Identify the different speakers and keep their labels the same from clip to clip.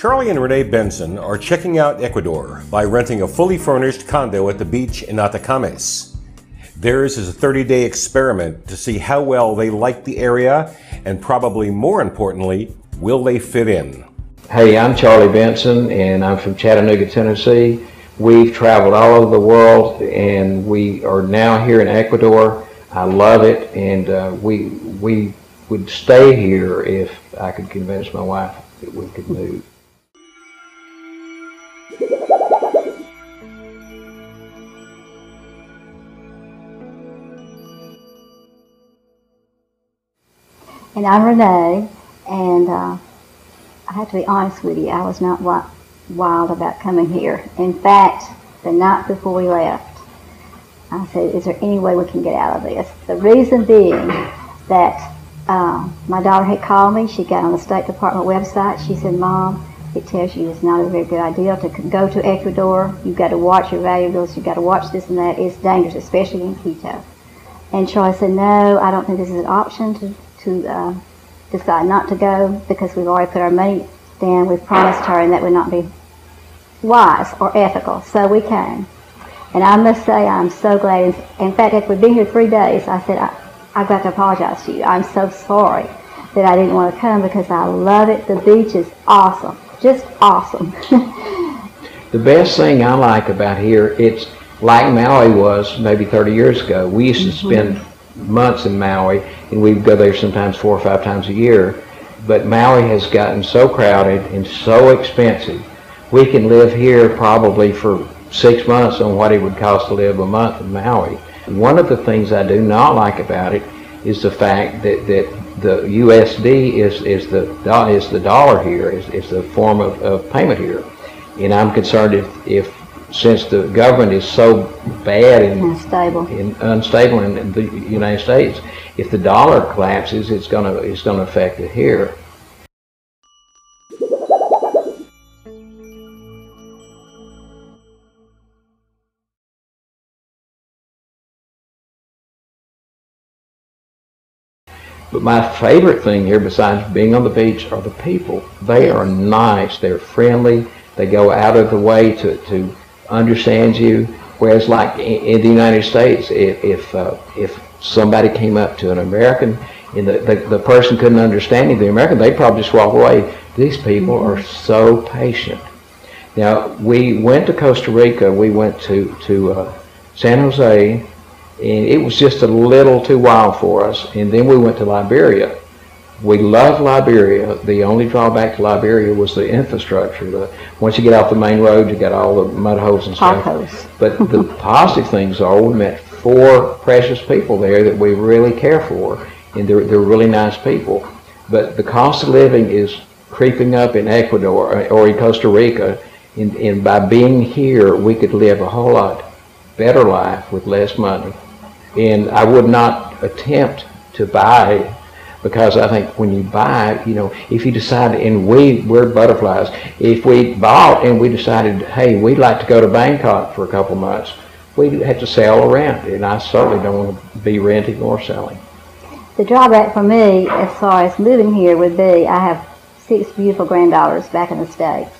Speaker 1: Charlie and Renee Benson are checking out Ecuador by renting a fully furnished condo at the beach in Atacames. Theirs is a 30-day experiment to see how well they like the area and, probably more importantly, will they fit in.
Speaker 2: Hey, I'm Charlie Benson and I'm from Chattanooga, Tennessee. We've traveled all over the world and we are now here in Ecuador. I love it, and we would stay here if I could convince my wife that we could move.
Speaker 3: And I'm Renee, and I have to be honest with you, I was not wild about coming here. In fact, the night before we left, I said, is there any way we can get out of this? The reason being that my daughter had called me. She got on the State Department website. She said, Mom, it tells you it's not a very good idea to go to Ecuador. You've got to watch your valuables. You've got to watch this and that. It's dangerous, especially in Quito. And Charlie said, no, I don't think this is an option to decide not to go, because we've already put our money down. We've promised her, and that would not be wise or ethical. So we came. And I must say, I'm so glad. In fact, after we've been here 3 days, I said, I've got to apologize to you. I'm so sorry that I didn't want to come, because I love it. The beach is awesome. Just awesome.
Speaker 2: The best thing I like about here, it's like Maui was maybe 30 years ago. We used to spend months in Maui, and we'd go there sometimes 4 or 5 times a year. But Maui has gotten so crowded and so expensive. We can live here probably for 6 months on what it would cost to live a month in Maui. One of the things I do not like about it is the fact that the USD is the dollar here, is the form of payment here. And I'm concerned if since the government is so bad and unstable in the United States, if the dollar collapses, it's going to affect it here. But my favorite thing here, besides being on the beach, are the people. They are nice, they're friendly, they go out of the way to understand you. Whereas like in the United States, if somebody came up to an American and the person couldn't understand the American, they'd probably just walk away. These people are so patient. Now, we went to Costa Rica, we went to San Jose, and it was just a little too wild for us. And then we went to Liberia. We love Liberia. The only drawback to Liberia was the infrastructure. Once you get off the main road, you got all the mud holes and stuff. But the positive things are we met 4 precious people there that we really care for, and they're really nice people. But the cost of living is creeping up in Ecuador or in Costa Rica, and by being here, we could live a whole lot better life with less money. And I would not attempt to buy, because I think when you buy, you know, if you decide, and we're butterflies, if we bought and we decided, hey, we'd like to go to Bangkok for a couple months, we'd have to sail around, and I certainly don't want to be renting or selling.
Speaker 3: The drawback for me, as far as moving here, would be I have 6 beautiful granddaughters back in the States,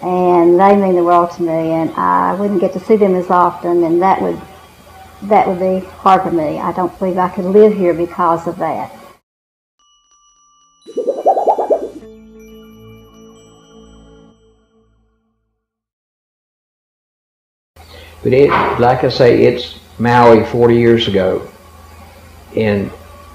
Speaker 3: and they mean the world to me, and I wouldn't get to see them as often, and that would be hard for me. I don't believe I could live here because of that.
Speaker 2: But like I say, it's Maui 40 years ago, and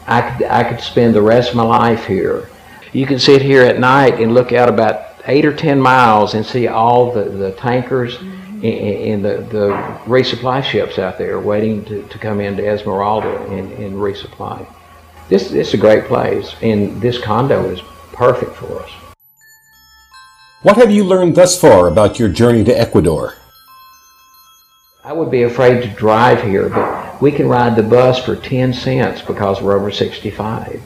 Speaker 2: I could spend the rest of my life here. You can sit here at night and look out about 8 or 10 miles and see all the tankers and the resupply ships out there waiting to come into Esmeralda and resupply. This is a great place, and this condo is perfect for us.
Speaker 1: What have you learned thus far about your journey to Ecuador?
Speaker 2: I would be afraid to drive here, but we can ride the bus for 10 cents because we're over 65.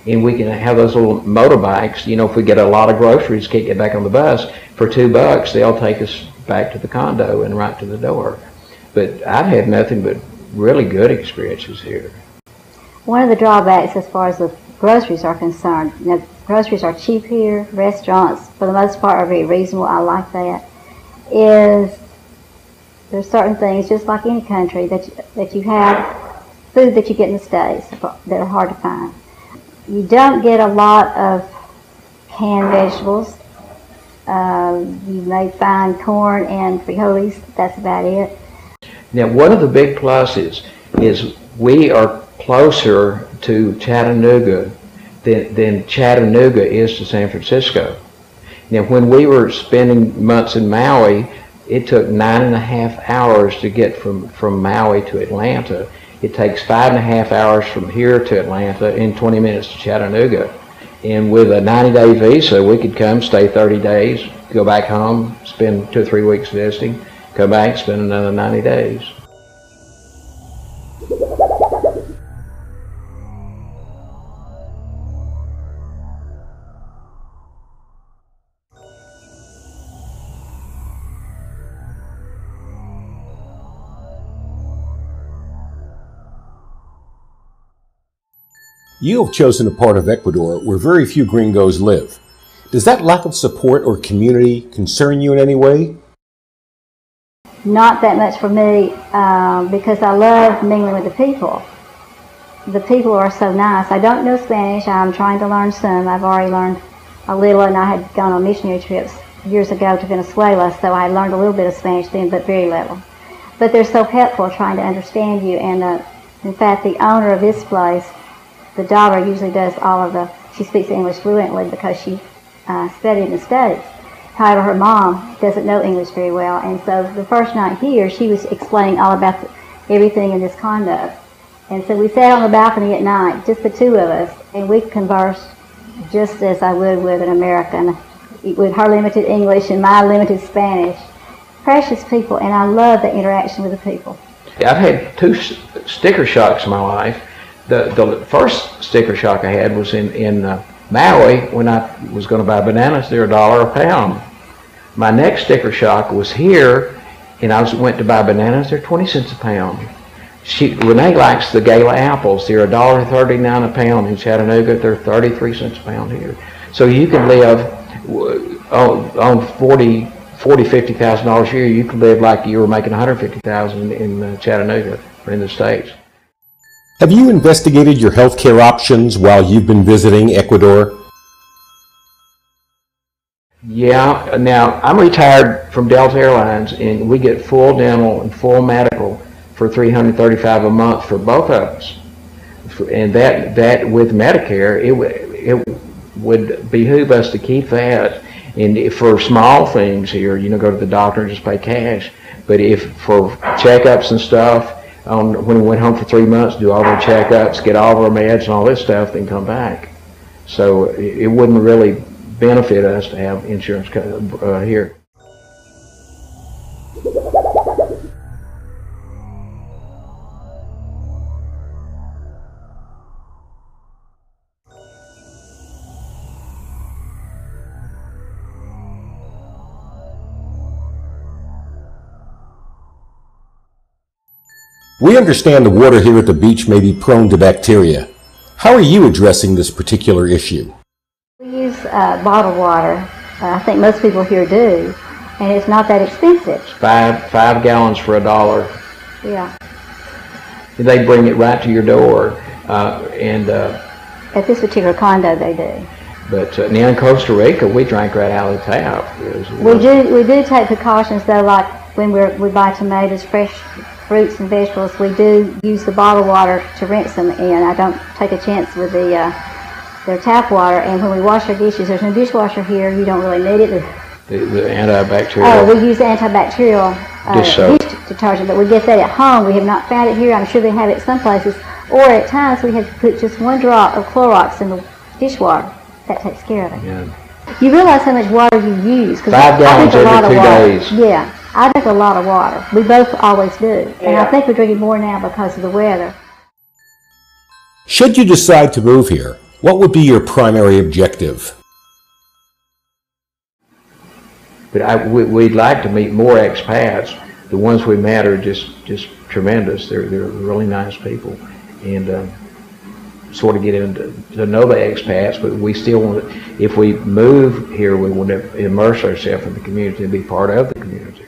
Speaker 2: And we can have those little motorbikes. You know, if we get a lot of groceries, can't get back on the bus, for $2, they'll take us back to the condo and right to the door. But I've had nothing but really good experiences here.
Speaker 3: One of the drawbacks as far as the groceries are concerned. You know, groceries are cheap here. Restaurants, for the most part, are very reasonable. I like that. There's certain things, just like any country, that you have food that you get in the States that are hard to find. You don't get a lot of canned vegetables. You may find corn and frijoles. That's about it.
Speaker 2: Now, one of the big pluses is we are closer to Chattanooga than Chattanooga is to San Francisco. Now, when we were spending months in Maui, it took 9.5 hours to get from Maui to Atlanta. It takes 5.5 hours from here to Atlanta and 20 minutes to Chattanooga. And with a 90-day visa, we could come, stay 30 days, go back home, spend 2 or 3 weeks visiting, come back, spend another 90 days.
Speaker 1: You have chosen a part of Ecuador where very few gringos live. Does that lack of support or community concern you in any way?
Speaker 3: Not that much for me, because I love mingling with the people. The people are so nice. I don't know Spanish. I'm trying to learn some. I've already learned a little, and I had gone on missionary trips years ago to Venezuela, so I learned a little bit of Spanish then, but very little. But they're so helpful trying to understand you, and in fact, the owner of this place, the daughter usually does she speaks English fluently because she studied in the States. However, her mom doesn't know English very well, and so the first night here, she was explaining all about everything in this condo. And so we sat on the balcony at night, just the two of us, and we conversed just as I would with an American, with her limited English and my limited Spanish. Precious people, and I love the interaction with the people.
Speaker 2: I've had 2 sticker shocks in my life. The first sticker shock I had was in Maui when I was going to buy bananas. They're $1 a pound. My next sticker shock was here, and I went to buy bananas. They're 20 cents a pound. Renee likes the Gala apples. They're $1.39 a pound in Chattanooga. They're 33 cents a pound here. So you can live on $40,000, $50,000 a year. You could live like you were making $150,000 in Chattanooga or in the States.
Speaker 1: Have you investigated your healthcare options while you've been visiting Ecuador?
Speaker 2: Yeah, now I'm retired from Delta Airlines, and we get full dental and full medical for $335 a month for both of us. And that with Medicare, it would behoove us to keep that. And for small things here, go to the doctor and just pay cash. But if for checkups and stuff, when we went home for 3 months, do all their checkups, get all of our meds and all this stuff, then come back. So it wouldn't really benefit us to have insurance here.
Speaker 1: We understand the water here at the beach may be prone to bacteria. How are you addressing this particular issue?
Speaker 3: We use bottled water. I think most people here do, and it's not that expensive.
Speaker 2: Five gallons for $1.
Speaker 3: Yeah.
Speaker 2: They bring it right to your door,
Speaker 3: At this particular condo, they do.
Speaker 2: But now in Costa Rica, we drank right out of the tap.
Speaker 3: We do take precautions though, like when we buy tomatoes, fresh fruits and vegetables, we do use the bottled water to rinse them in. I don't take a chance with their tap water. And when we wash our dishes, there's no dishwasher here. You don't really need it.
Speaker 2: The antibacterial.
Speaker 3: We use antibacterial dish detergent, but we get that at home. We have not found it here. I'm sure they have it some places. Or at times we have to put just 1 drop of Clorox in the dishwater. That takes care of it.
Speaker 2: Yeah.
Speaker 3: You realize how much water you use.
Speaker 2: 5 gallons every 2 days.
Speaker 3: Yeah. I drink a lot of water. We both always do. And I think we're drinking more now because of the weather.
Speaker 1: Should you decide to move here, what would be your primary objective?
Speaker 2: But we'd like to meet more expats. The ones we met are just tremendous. They're really nice people. And sort of get into to know the expats, but we still want to, if we move here, we want to immerse ourselves in the community and be part of the community.